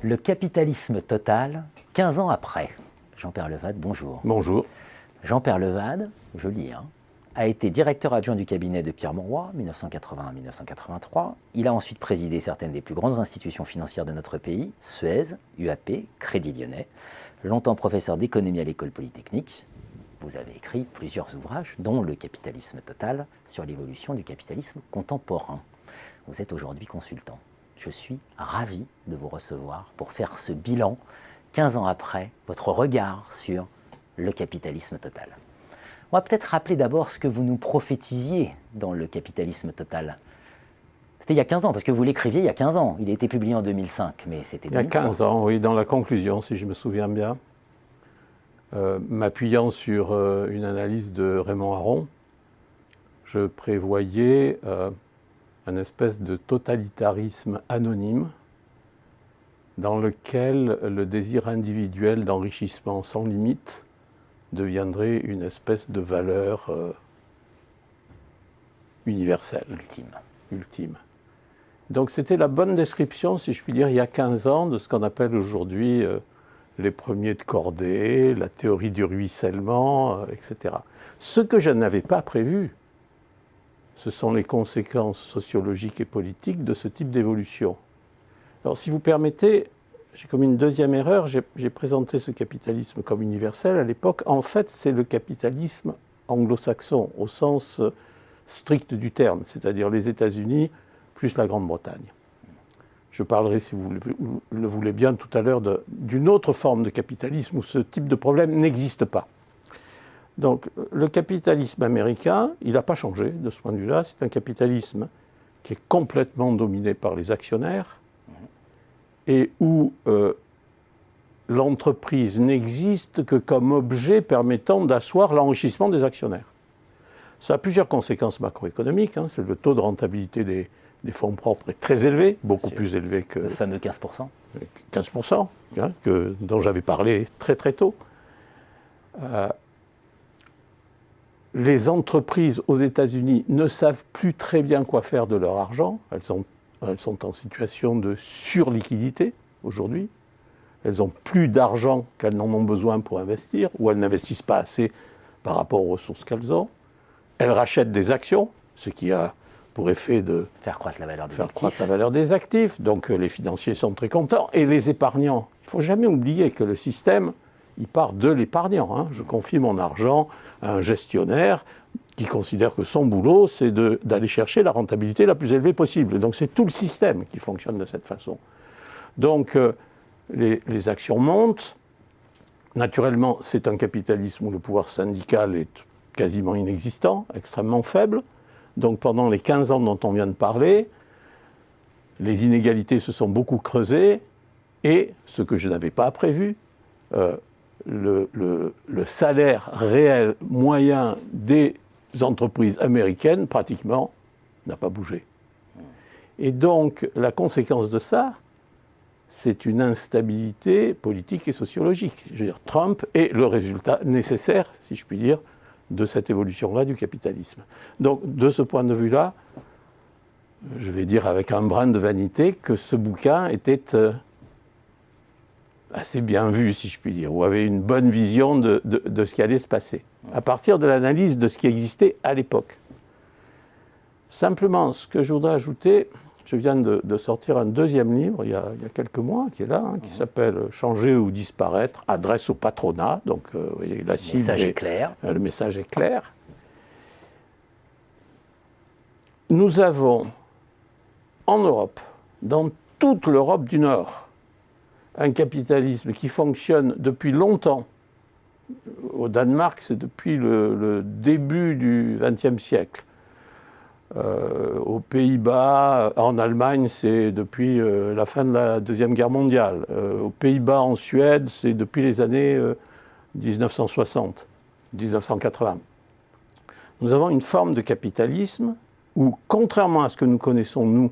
Le capitalisme total, 15 ans après. Jean-Pierre Levade, bonjour. Bonjour. Jean-Pierre Levade, je lis, a été directeur adjoint du cabinet de Pierre Mauroy, 1981-1983. Il a ensuite présidé certaines des plus grandes institutions financières de notre pays, Suez, UAP, Crédit Lyonnais. Longtemps professeur d'économie à l'École Polytechnique. Vous avez écrit plusieurs ouvrages, dont Le capitalisme total, sur l'évolution du capitalisme contemporain. Vous êtes aujourd'hui consultant. Je suis ravi de vous recevoir pour faire ce bilan, 15 ans après, votre regard sur le capitalisme total. On va peut-être rappeler d'abord ce que vous nous prophétisiez dans Le capitalisme total. C'était il y a 15 ans, parce que vous l'écriviez il y a 15 ans. Il a été publié en 2005, mais c'était 2003. Il y a 15 ans, oui, dans la conclusion, si je me souviens bien. M'appuyant sur une analyse de Raymond Aron, je prévoyais un espèce de totalitarisme anonyme dans lequel le désir individuel d'enrichissement sans limite deviendrait une espèce de valeur universelle. Ultime. Donc c'était la bonne description, si je puis dire, il y a 15 ans, de ce qu'on appelle aujourd'hui les premiers de cordée, la théorie du ruissellement, etc. Ce que je n'avais pas prévu, ce sont les conséquences sociologiques et politiques de ce type d'évolution. Alors si vous permettez, j'ai commis une deuxième erreur, j'ai présenté ce capitalisme comme universel. À l'époque, en fait, c'est le capitalisme anglo-saxon, au sens strict du terme, c'est-à-dire les États-Unis plus la Grande-Bretagne. Je parlerai, si vous le voulez bien, tout à l'heure d'une autre forme de capitalisme où ce type de problème n'existe pas. Donc, le capitalisme américain, il n'a pas changé de ce point de vue-là. C'est un capitalisme qui est complètement dominé par les actionnaires et où l'entreprise n'existe que comme objet permettant d'asseoir l'enrichissement des actionnaires. Ça a plusieurs conséquences macroéconomiques. C'est le taux de rentabilité des fonds propres est très élevé, beaucoup plus élevé que... Le fameux 15%. 15%, dont j'avais parlé très très tôt. Les entreprises aux États-Unis ne savent plus très bien quoi faire de leur argent. Elles sont en situation de surliquidité aujourd'hui. Elles ont plus d'argent qu'elles n'en ont besoin pour investir, ou elles n'investissent pas assez par rapport aux ressources qu'elles ont. Elles rachètent des actions, ce qui a pour effet de faire croître la valeur des actifs. Donc les financiers sont très contents. Et les épargnants, il ne faut jamais oublier que le système, il part de l'épargnant. Je confie mon argent à un gestionnaire qui considère que son boulot, c'est d'aller chercher la rentabilité la plus élevée possible. Donc c'est tout le système qui fonctionne de cette façon. Donc les actions montent. Naturellement, c'est un capitalisme où le pouvoir syndical est quasiment inexistant, extrêmement faible. Donc pendant les 15 ans dont on vient de parler, les inégalités se sont beaucoup creusées et, ce que je n'avais pas prévu, le salaire réel moyen des entreprises américaines, pratiquement, n'a pas bougé. Et donc la conséquence de ça, c'est une instabilité politique et sociologique. Je veux dire, Trump est le résultat nécessaire, si je puis dire, de cette évolution-là du capitalisme. Donc, de ce point de vue-là, je vais dire avec un brin de vanité que ce bouquin était assez bien vu, si je puis dire, ou avait une bonne vision de ce qui allait se passer, à partir de l'analyse de ce qui existait à l'époque. Simplement, ce que je voudrais ajouter, je viens de sortir un deuxième livre, il y a quelques mois, qui est là, qui s'appelle « Changer ou disparaître, adresse au patronat ». Donc, vous voyez, la cible message est clair. Le message est clair. Nous avons, en Europe, dans toute l'Europe du Nord, un capitalisme qui fonctionne depuis longtemps. Au Danemark, c'est depuis le début du XXe siècle. Aux Pays-Bas, en Allemagne, c'est depuis la fin de la Deuxième Guerre mondiale. Aux Pays-Bas, en Suède, c'est depuis les années 1960, 1980. Nous avons une forme de capitalisme où, contrairement à ce que nous connaissons, nous,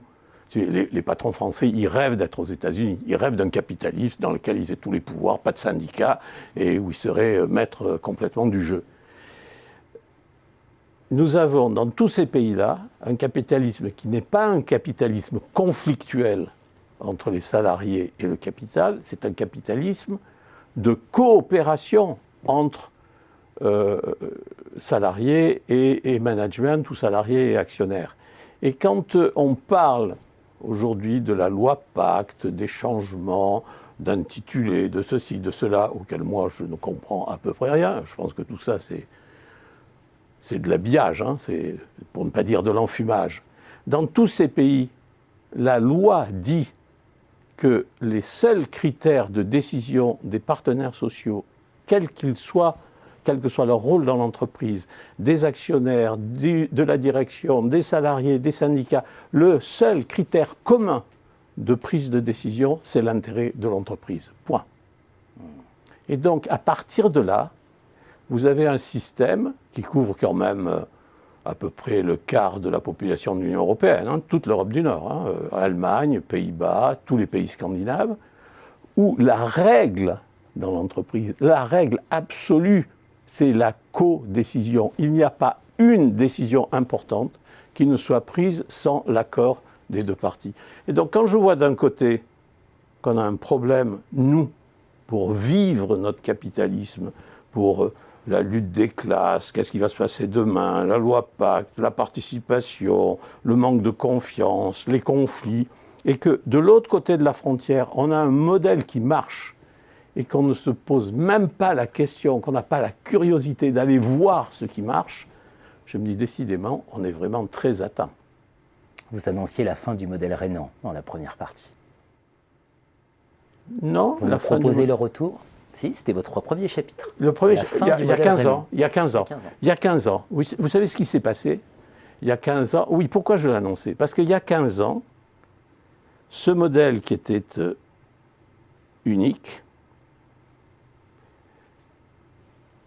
les patrons français, ils rêvent d'être aux États-Unis. Ils rêvent d'un capitalisme dans lequel ils aient tous les pouvoirs, pas de syndicats, et où ils seraient maîtres complètement du jeu. Nous avons dans tous ces pays-là un capitalisme qui n'est pas un capitalisme conflictuel entre les salariés et le capital, c'est un capitalisme de coopération entre salariés et management, ou salariés et actionnaires. Et quand on parle aujourd'hui de la loi Pacte, des changements d'intitulé, de ceci, de cela, auquel moi je ne comprends à peu près rien, je pense que tout ça c'est de l'habillage, hein, c'est, pour ne pas dire de l'enfumage. Dans tous ces pays, la loi dit que les seuls critères de décision des partenaires sociaux, quels qu'ils soient, quel que soit leur rôle dans l'entreprise, des actionnaires, de la direction, des salariés, des syndicats, le seul critère commun de prise de décision, c'est l'intérêt de l'entreprise. Point. Et donc, à partir de là, vous avez un système qui couvre quand même à peu près le quart de la population de l'Union européenne, hein, toute l'Europe du Nord, hein, Allemagne, Pays-Bas, tous les pays scandinaves, où la règle dans l'entreprise, la règle absolue, c'est la co-décision. Il n'y a pas une décision importante qui ne soit prise sans l'accord des deux parties. Et donc quand je vois d'un côté qu'on a un problème, nous, pour vivre notre capitalisme, pour la lutte des classes, qu'est-ce qui va se passer demain, la loi Pacte, la participation, le manque de confiance, les conflits, et que de l'autre côté de la frontière, on a un modèle qui marche et qu'on ne se pose même pas la question, qu'on n'a pas la curiosité d'aller voir ce qui marche, je me dis décidément, on est vraiment très atteint. Vous annonciez la fin du modèle rhénan dans la première partie. Non, vous la me fin proposez le retour. Si, c'était votre premier chapitre. Le premier, il y a 15 ans. Il y a 15 ans. Il y a 15 ans. Oui, vous savez ce qui s'est passé? Il y a 15 ans. Oui, pourquoi je l'ai annoncé? Parce qu'il y a 15 ans, ce modèle qui était unique,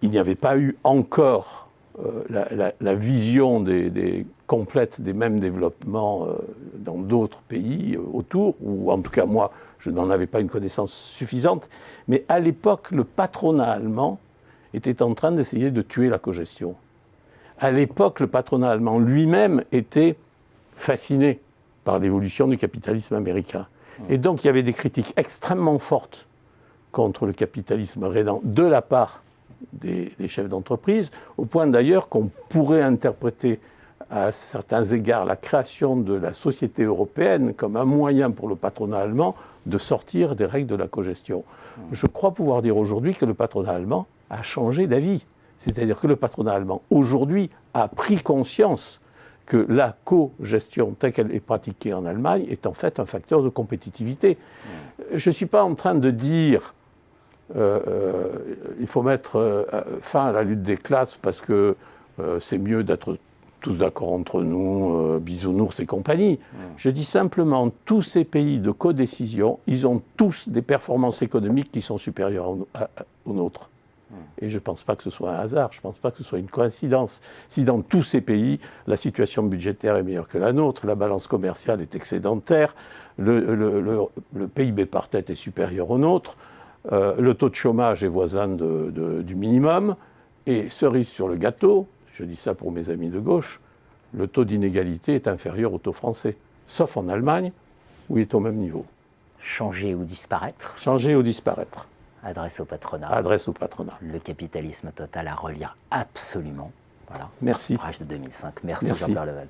il n'y avait pas eu encore la vision complète des mêmes développements dans d'autres pays autour, ou en tout cas moi, je n'en avais pas une connaissance suffisante, mais à l'époque, le patronat allemand était en train d'essayer de tuer la cogestion. À l'époque, le patronat allemand lui-même était fasciné par l'évolution du capitalisme américain. Et donc, il y avait des critiques extrêmement fortes contre le capitalisme rhénan de la part des chefs d'entreprise, au point d'ailleurs qu'on pourrait interpréter à certains égards la création de la société européenne comme un moyen pour le patronat allemand de sortir des règles de la cogestion. Je crois pouvoir dire aujourd'hui que le patronat allemand a changé d'avis. C'est-à-dire que le patronat allemand, aujourd'hui, a pris conscience que la co-gestion telle qu'elle est pratiquée en Allemagne est en fait un facteur de compétitivité. Je ne suis pas en train de dire il faut mettre fin à la lutte des classes parce que c'est mieux d'être tous d'accord entre nous, bisounours et compagnie. Je dis simplement, tous ces pays de codécision, ils ont tous des performances économiques qui sont supérieures aux nôtres. Et je ne pense pas que ce soit un hasard, je ne pense pas que ce soit une coïncidence. Si dans tous ces pays, la situation budgétaire est meilleure que la nôtre, la balance commerciale est excédentaire, le PIB par tête est supérieur au nôtre, le taux de chômage est voisin du minimum, et cerise sur le gâteau, je dis ça pour mes amis de gauche, le taux d'inégalité est inférieur au taux français, sauf en Allemagne, où il est au même niveau. Changer ou disparaître. Changer ou disparaître. Adresse au patronat. Adresse au patronat. Le capitalisme total à relire absolument. Voilà. Merci. Ouvrage de 2005. Merci. Jean-Pierre Leval.